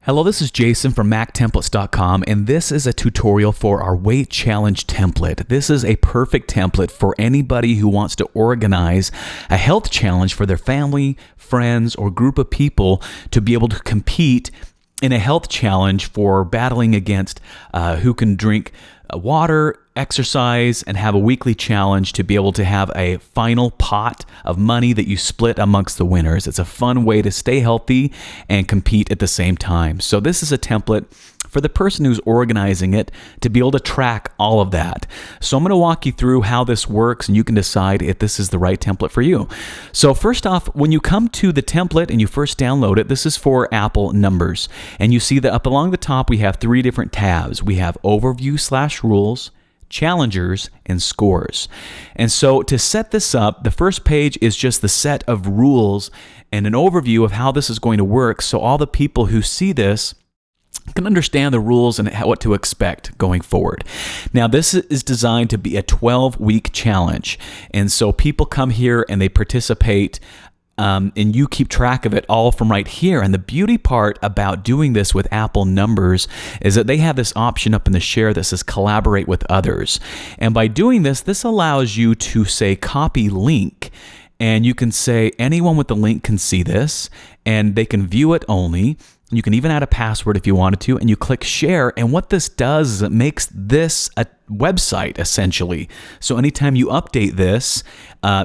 Hello, this is Jason from MacTemplates.com, and this is a tutorial for our weight challenge template. This is a perfect template for anybody who wants to organize a health challenge for their family, friends, or group of people to be able to compete in a health challenge for battling against who can drink water, exercise, and have a weekly challenge to be able to have a final pot of money that you split amongst the winners. It's a fun way to stay healthy and compete at the same time. So this is a template for the person who's organizing it to be able to track all of that. So I'm going to walk you through how this works, and you can decide if this is the right template for you. So first off, when you come to the template and you first download it, this is for Apple numbers. And you see that up along the top, we have three different tabs. We have Overview/Rules, Challengers, and Scores. And so to set this up, the first page is just the set of rules and an overview of how this is going to work, so all the people who see this can understand the rules and what to expect going forward. Now, this is designed to be a 12-week challenge, and so people come here and they participate, and you keep track of it all from right here. And the beauty part about doing this with Apple numbers is that they have this option up in the share that says collaborate with others. And by doing this, this allows you to say copy link, and you can say anyone with the link can see this and they can view it only. You can even add a password if you wanted to, and you click share. And what this does is it makes this a website, essentially. So anytime you update this,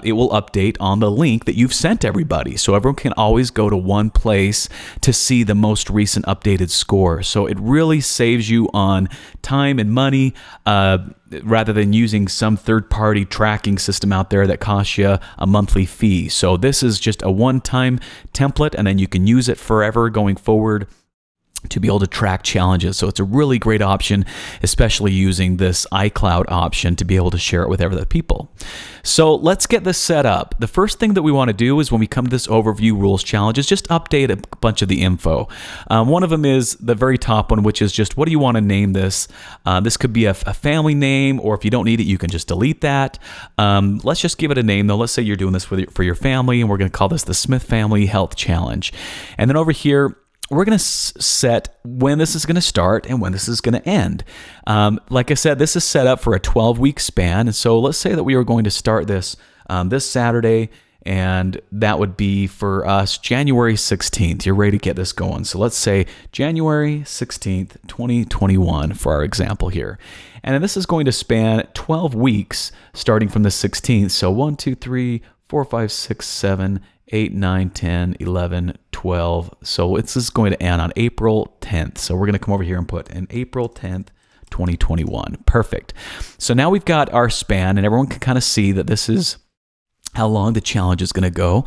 it will update on the link that you've sent everybody. So everyone can always go to one place to see the most recent updated score. So it really saves you on time and money, rather than using some third-party tracking system out there that costs you a monthly fee. So this is just a one-time template, and then you can use it forever going forward to be able to track challenges. So it's a really great option, especially using this iCloud option to be able to share it with other people. So let's get this set up. The first thing that we want to do is when we come to this overview rules challenge is just update a bunch of the info. One of them is the very top one, which is just what do you want to name this? This could be a family name, or if you don't need it, you can just delete that. Let's just give it a name though. Let's say you're doing this for your family, and we're going to call this the Smith Family Health Challenge. And then over here, we're going to set when this is going to start and when this is going to end. Like I said, this is set up for a 12-week span. And so let's say that we are going to start this this Saturday, and that would be for us January 16th. You're ready to get this going. So let's say January 16th, 2021 for our example here. And then this is going to span 12 weeks starting from the 16th. So 1, 2, 3, 4, 5, 6, 7, 8, 9, 10, 11, 12. So this is going to end on April 10th. So we're going to come over here and put in April 10th, 2021. Perfect. So now we've got our span, and everyone can kind of see that this is how long the challenge is going to go.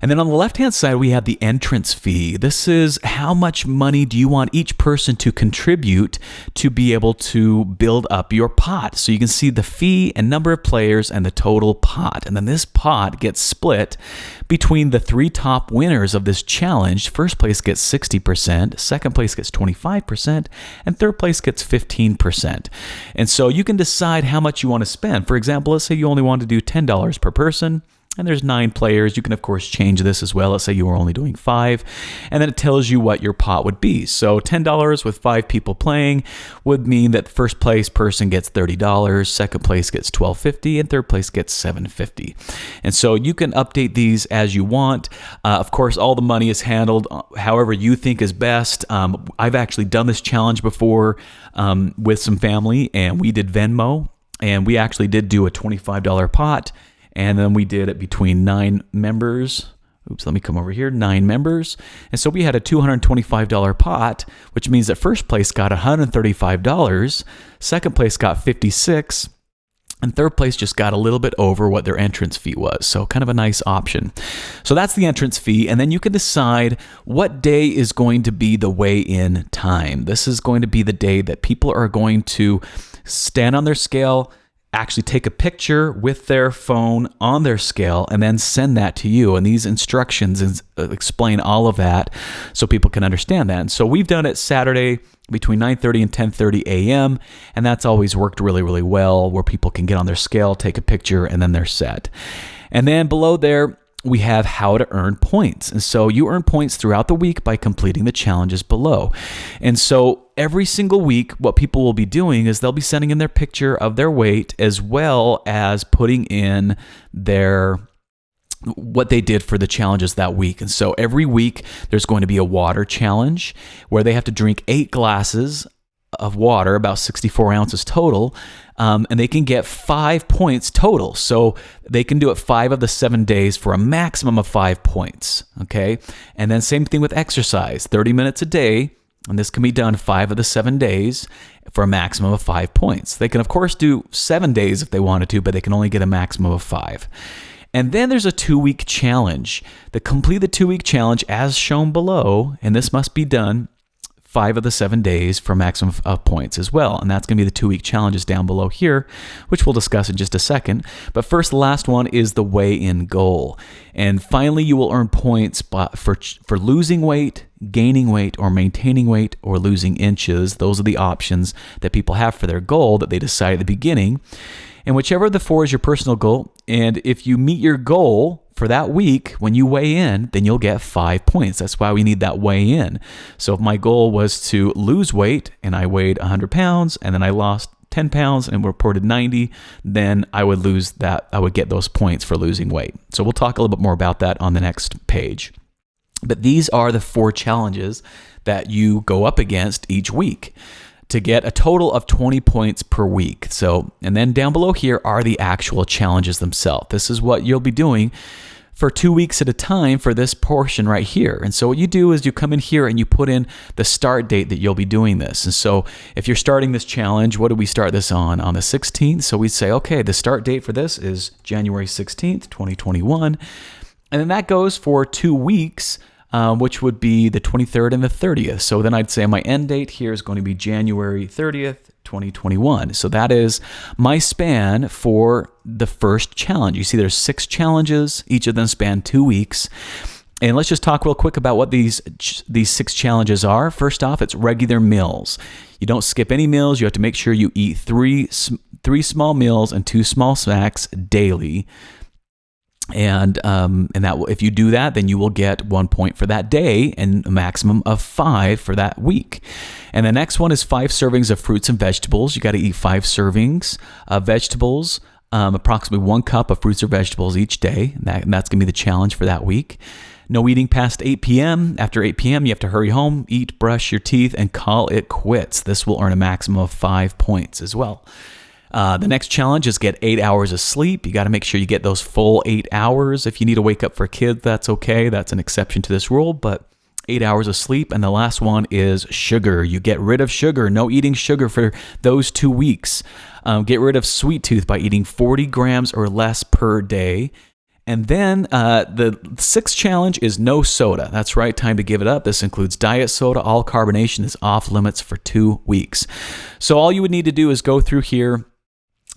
And then on the left-hand side, we have the entrance fee. This is how much money do you want each person to contribute to be able to build up your pot. So you can see the fee and number of players and the total pot. And then this pot gets split between the three top winners of this challenge. First place gets 60%, second place gets 25%, and third place gets 15%. And so you can decide how much you want to spend. For example, let's say you only want to do $10 per person, and there's 9 players. You can, of course, change this as well. Let's say you were only doing 5, and then it tells you what your pot would be. So $10 with 5 people playing would mean that the first place person gets $30, second place gets $12.50, and third place gets $7.50. And so you can update these as you want. Of course, all the money is handled however you think is best. I've actually done this challenge before with some family, and we did Venmo, and we actually did do a $25 pot. And then we did it between 9 members. Oops, let me come over here. 9 members. And so we had a $225 pot, which means that first place got $135, second place got $56, and third place just got a little bit over what their entrance fee was. So kind of a nice option. So that's the entrance fee. And then you can decide what day is going to be the weigh-in time. This is going to be the day that people are going to stand on their scale, actually take a picture with their phone on their scale, and then send that to you. And these instructions explain all of that so people can understand that. And so we've done it Saturday between 9:30 and 10:30 a.m. And that's always worked really, really well, where people can get on their scale, take a picture, and then they're set. And then below there, we have how to earn points. And so you earn points throughout the week by completing the challenges below. And so every single week, what people will be doing is they'll be sending in their picture of their weight as well as putting in what they did for the challenges that week. And so every week there's going to be a water challenge where they have to drink 8 glasses of water, about 64 ounces total, and they can get 5 points total. So they can do it 5 of the 7 days for a maximum of 5 points, okay? And then same thing with exercise, 30 minutes a day, and this can be done 5 of the 7 days for a maximum of 5 points. They can, of course, do 7 days if they wanted to, but they can only get a maximum of 5. And then there's a 2-week challenge. To complete the 2-week challenge as shown below, and this must be done 5 of the 7 days for a maximum of points as well. And that's going to be the 2-week challenges down below here, which we'll discuss in just a second. But first, the last one is the weigh-in goal. And finally, you will earn points for losing weight, gaining weight, or maintaining weight, or losing inches. Those are the options that people have for their goal that they decide at the beginning. And whichever of the 4 is your personal goal, and if you meet your goal for that week, when you weigh in, then you'll get 5 points. That's why we need that weigh in. So if my goal was to lose weight and I weighed 100 pounds and then I lost 10 pounds and reported 90, then I would lose that. I would get those points for losing weight. So we'll talk a little bit more about that on the next page. But these are the 4 challenges that you go up against each week to get a total of 20 points per week. So, and then down below here are the actual challenges themselves. This is what you'll be doing for 2 weeks at a time for this portion right here. And so what you do is you come in here and you put in the start date that you'll be doing this. And so if you're starting this challenge, what do we start this on? On the 16th. So we say, okay, the start date for this is January 16th, 2021. And then that goes for 2 weeks, which would be the 23rd and the 30th. So then I'd say my end date here is going to be January 30th, 2021. So that is my span for the first challenge. You see there's 6 challenges. Each of them span 2 weeks. And let's just talk real quick about what these 6 challenges are. First off, it's regular meals. You don't skip any meals. You have to make sure you eat three small meals and 2 small snacks daily. And that if you do that, then you will get 1 point for that day and a maximum of 5 for that week. And the next one is 5 servings of fruits and vegetables. You got to eat 5 servings of vegetables, approximately 1 cup of fruits or vegetables each day. And that's going to be the challenge for that week. No eating past 8 p.m. After 8 p.m., you have to hurry home, eat, brush your teeth, and call it quits. This will earn a maximum of 5 points as well. The next challenge is get 8 hours of sleep. You got to make sure you get those full 8 hours. If you need to wake up for kids, that's okay. That's an exception to this rule, but 8 hours of sleep. And the last one is sugar. You get rid of sugar. No eating sugar for those 2 weeks. Get rid of sweet tooth by eating 40 grams or less per day. And then the 6th challenge is no soda. That's right, time to give it up. This includes diet soda. All carbonation is off limits for 2 weeks. So all you would need to do is go through here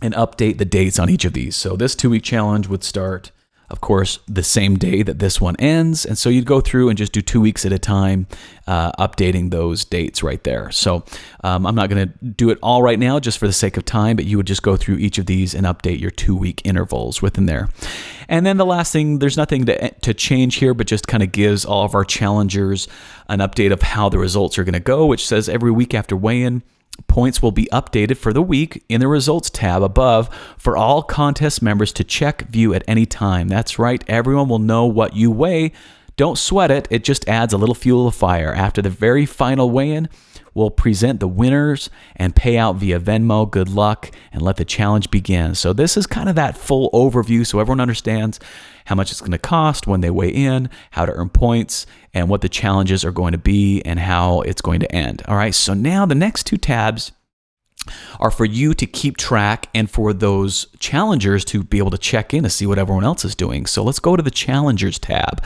and update the dates on each of these. So this 2-week challenge would start, of course, the same day that this one ends. And so you'd go through and just do 2 weeks at a time, updating those dates right there. So I'm not going to do it all right now just for the sake of time, but you would just go through each of these and update your 2-week intervals within there. And then the last thing, there's nothing to change here, but just kind of gives all of our challengers an update of how the results are going to go, which says every week after weigh-in, points will be updated for the week in the results tab above for all contest members to check, view at any time. That's right, everyone will know what you weigh. Don't sweat it, it just adds a little fuel to the fire. After the very final weigh-in, we'll present the winners and pay out via Venmo. Good luck and let the challenge begin. So this is kind of that full overview so everyone understands how much it's going to cost when they weigh in, how to earn points, and what the challenges are going to be and how it's going to end. All right, so now the next 2 tabs are for you to keep track and for those challengers to be able to check in to see what everyone else is doing. So let's go to the Challengers tab.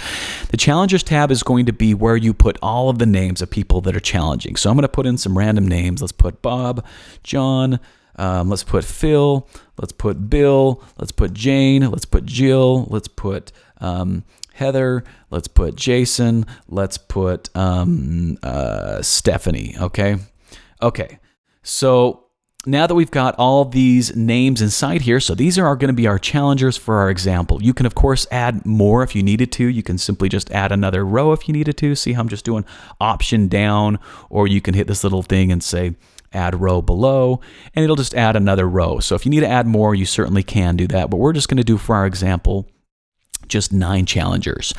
The Challengers tab is going to be where you put all of the names of people that are challenging. So I'm going to put in some random names. Let's put Bob, John, let's put Phil, let's put Bill, let's put Jane, let's put Jill, let's put Heather, let's put Jason, let's put Stephanie, okay? Okay, so now that we've got all these names inside here, so these are going to be our challengers for our example. You can, of course, add more if you needed to. You can simply just add another row if you needed to. See how I'm just doing option down, or you can hit this little thing and say add row below, and it'll just add another row. So if you need to add more, you certainly can do that, but we're just going to do, for our example, just 9 challengers.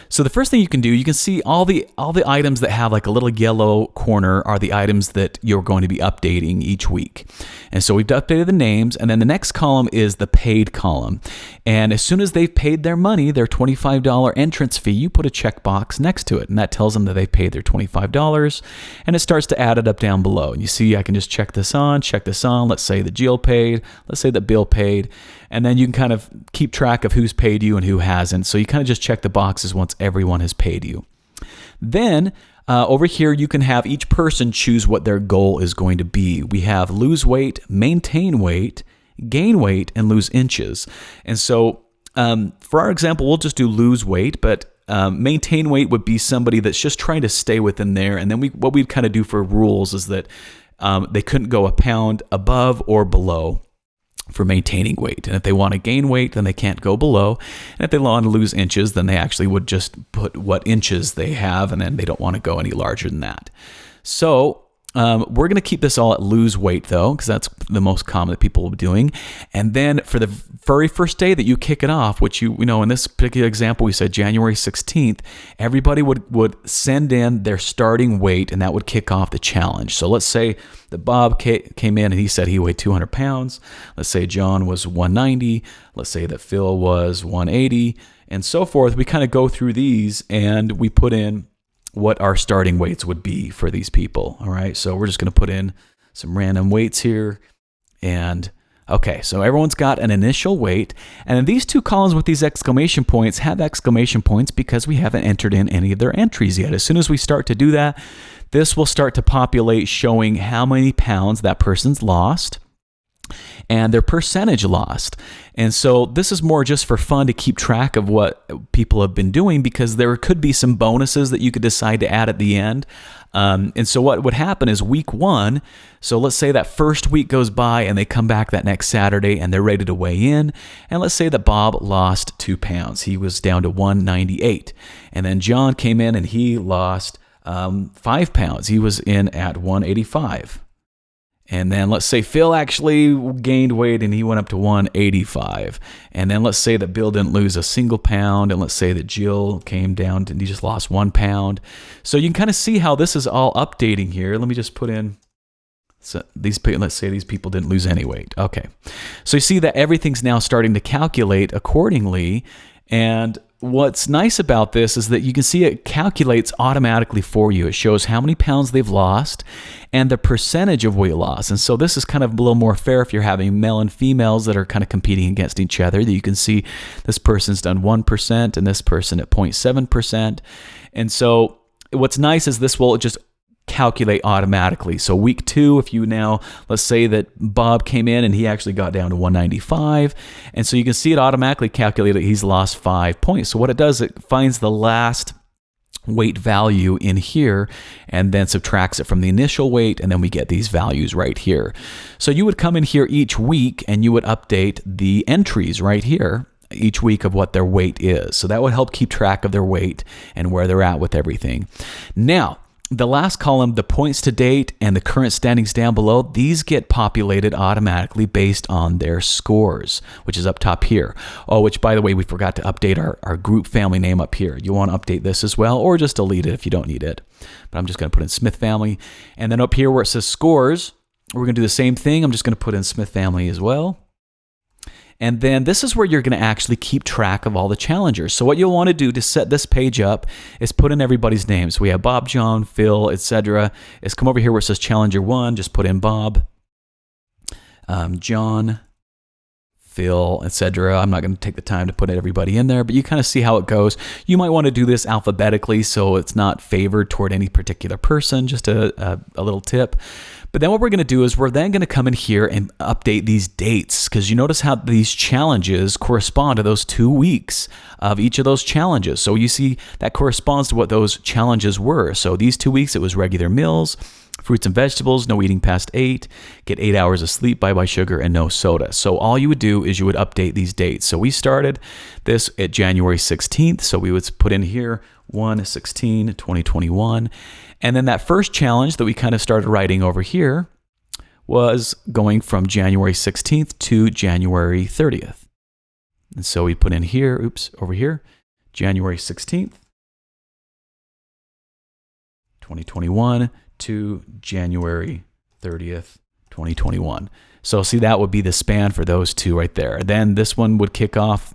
So the first thing you can do, you can see all the items that have like a little yellow corner are the items that you're going to be updating each week. And so we've updated the names, and then the next column is the paid column. And as soon as they've paid their money, their $25 entrance fee, you put a checkbox next to it, and that tells them that they've paid their $25, and it starts to add it up down below. And you see I can just check this on. Let's say that Jill paid, let's say that Bill paid, and then you can kind of keep track of who's paid you and who hasn't. So you kind of just check the boxes once everyone has paid you. Then over here, you can have each person choose what their goal is going to be. We have lose weight, maintain weight, gain weight, and lose inches. And so for our example, we'll just do lose weight, but maintain weight would be somebody that's just trying to stay within there. And then what we kind of do for rules is that they couldn't go a pound above or below for maintaining weight. And if they want to gain weight, then they can't go below. And if they want to lose inches, then they actually would just put what inches they have, and then they don't want to go any larger than that. So we're going to keep this all at lose weight, though, because that's the most common that people will be doing. And then for the very first day that you kick it off, which you know, in this particular example, we said January 16th, everybody would send in their starting weight, and that would kick off the challenge. So let's say that Bob came in and he said he weighed 200 pounds. Let's say John was 190. Let's say that Phil was 180, and so forth. We kind of go through these and we put in what our starting weights would be for these people. All right, so we're just going to put in some random weights here. And okay, so everyone's got an initial weight. And then these two columns with these exclamation points have exclamation points because we haven't entered in any of their entries yet. As soon as we start to do that, this will start to populate showing how many pounds that person's lost and their percentage lost. And so this is more just for fun to keep track of what people have been doing, because there could be some bonuses that you could decide to add at the end. And so what would happen is week 1, so let's say that first week goes by and they come back that next Saturday and they're ready to weigh in. And let's say that Bob lost 2 pounds. He was down to 198. And then John came in and he lost 5 pounds. He was in at 185. And then let's say Phil actually gained weight and he went up to 185. And then let's say that Bill didn't lose a single pound. And let's say that Jill came down and he just lost 1 pound. So you can kind of see how this is all updating here. Let me just put in, so let's say these people didn't lose any weight. Okay. So you see that everything's now starting to calculate accordingly. And what's nice about this is that you can see it calculates automatically for you. It shows how many pounds they've lost and the percentage of weight loss. And so this is kind of a little more fair if you're having male and females that are kind of competing against each other. That you can see this person's done 1% and this person at 0.7%. And so what's nice is this will just calculate automatically. So week 2, if you now, let's say that Bob came in and he actually got down to 195, and so you can see it automatically calculated he's lost 5 points. So what it does, it finds the last weight value in here and then subtracts it from the initial weight, and then we get these values right here. So you would come in here each week and you would update the entries right here each week of what their weight is. So that would help keep track of their weight and where they're at with everything. Now, the last column, the points to date and the current standings down below, these get populated automatically based on their scores, which is up top here. Oh, which by the way, we forgot to update our group family name up here. You want to update this as well, or just delete it if you don't need it. But I'm just going to put in Smith family. And then up here where it says scores, we're going to do the same thing. I'm just going to put in Smith family as well. And then this is where you're going to actually keep track of all the challengers. So what you'll want to do to set this page up is put in everybody's names. So we have Bob, John, Phil, etc. Is come over here where it says Challenger 1, just put in Bob, John, Phil, etc. I'm not going to take the time to put everybody in there, but you kind of see how it goes. You might want to do this alphabetically so it's not favored toward any particular person, just a little tip. But then what we're going to do is we're then going to come in here and update these dates, because you notice how these challenges correspond to those 2 weeks of each of those challenges. So you see that corresponds to what those challenges were. So these 2 weeks, it was regular meals. Fruits and vegetables, no eating past 8. Get 8 hours of sleep, bye-bye sugar, and no soda. So all you would do is you would update these dates. So we started this at January 16th. So we would put in here 1/16/2021. And then that first challenge that we kind of started writing over here was going from January 16th to January 30th. And so we put in here, over here, January 16th, 2021 to January 30th, 2021. So see, that would be the span for those two right there. Then this one would kick off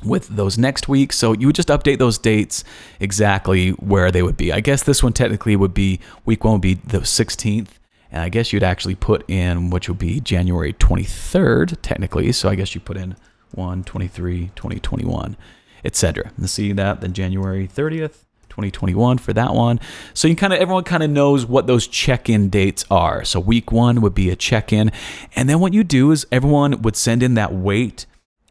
with those next week. So you would just update those dates exactly where they would be. I guess this one technically would be, week 1 would be the 16th. And I guess you'd actually put in, which would be January 23rd, technically. So I guess you put in 1/23/2021, etc. And see that, then January 30th, 2021 for that one. So you everyone kind of knows what those check-in dates are. So week 1 would be a check-in. And then what you do is everyone would send in that weight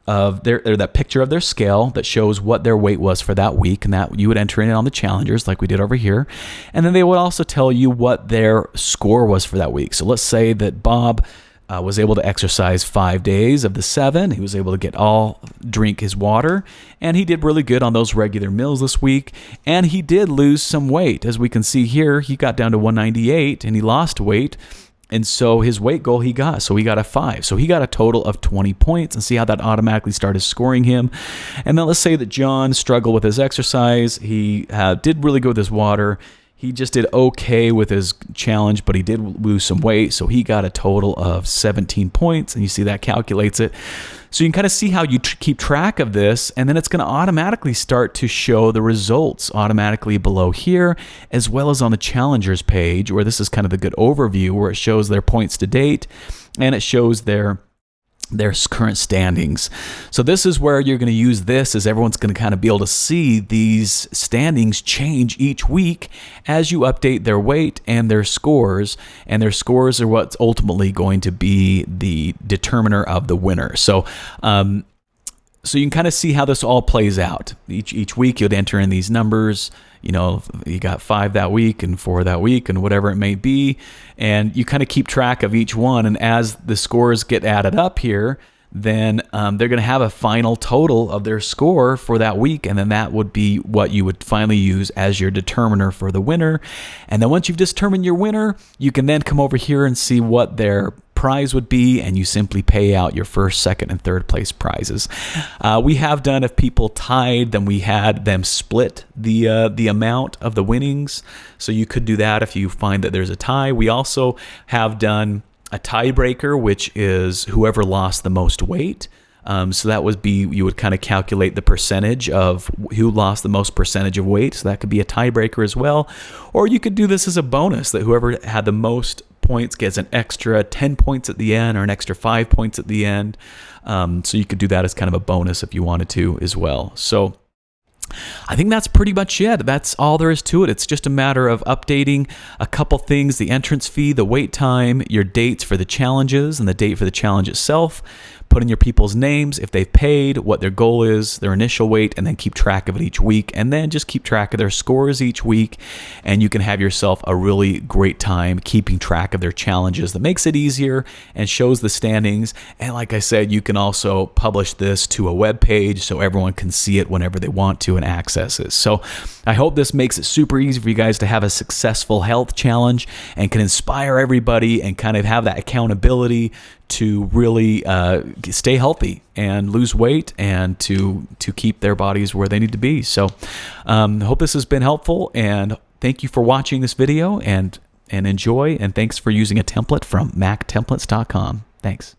of that picture of their scale that shows what their weight was for that week, and that you would enter in on the challengers like we did over here. And then they would also tell you what their score was for that week. So let's say that Bob was able to exercise 5 days of the 7. He was able to drink his water, and he did really good on those regular meals this week. And he did lose some weight. As we can see here, he got down to 198 and he lost weight. And so his weight goal he got a 5. So he got a total of 20 points, and see how that automatically started scoring him. And then let's say that John struggled with his exercise. He did really good with his water. He just did okay with his challenge, but he did lose some weight. So he got a total of 17 points, and you see that calculates it. So you can kind of see how you keep track of this, and then it's going to automatically start to show the results automatically below here, as well as on the challengers page, where this is kind of the good overview, where it shows their points to date, and it shows their current standings. So this is where you're going to use this, as everyone's going to kind of be able to see these standings change each week as you update their weight and their scores. And their scores are what's ultimately going to be the determiner of the winner. So you can kind of see how this all plays out. Each week you'd enter in these numbers. You know, you got 5 that week and 4 that week and whatever it may be. And you kind of keep track of each one. And as the scores get added up here, then they're going to have a final total of their score for that week. And then that would be what you would finally use as your determiner for the winner. And then once you've determined your winner, you can then come over here and see what their prize would be, and you simply pay out your first, second, and third place prizes. We have done, if people tied, then we had them split the amount of the winnings. So you could do that if you find that there's a tie. We also have done a tiebreaker, which is whoever lost the most weight. So that would be, you would kind of calculate the percentage of who lost the most percentage of weight. So that could be a tiebreaker as well. Or you could do this as a bonus, that whoever had the most points gets an extra 10 points at the end, or an extra 5 points at the end. So you could do that as kind of a bonus if you wanted to as well. So I think that's pretty much it. That's all there is to it. It's just a matter of updating a couple things: the entrance fee, the wait time, your dates for the challenges, and the date for the challenge itself. Put in your people's names, if they've paid, what their goal is, their initial weight, and then keep track of it each week. And then just keep track of their scores each week, and you can have yourself a really great time keeping track of their challenges. That makes it easier and shows the standings. And like I said, you can also publish this to a web page so everyone can see it whenever they want to and access it. So I hope this makes it super easy for you guys to have a successful health challenge, and can inspire everybody and kind of have that accountability to really stay healthy and lose weight, and to keep their bodies where they need to be. So I hope this has been helpful, and thank you for watching this video, and enjoy, and thanks for using a template from mactemplates.com. Thanks.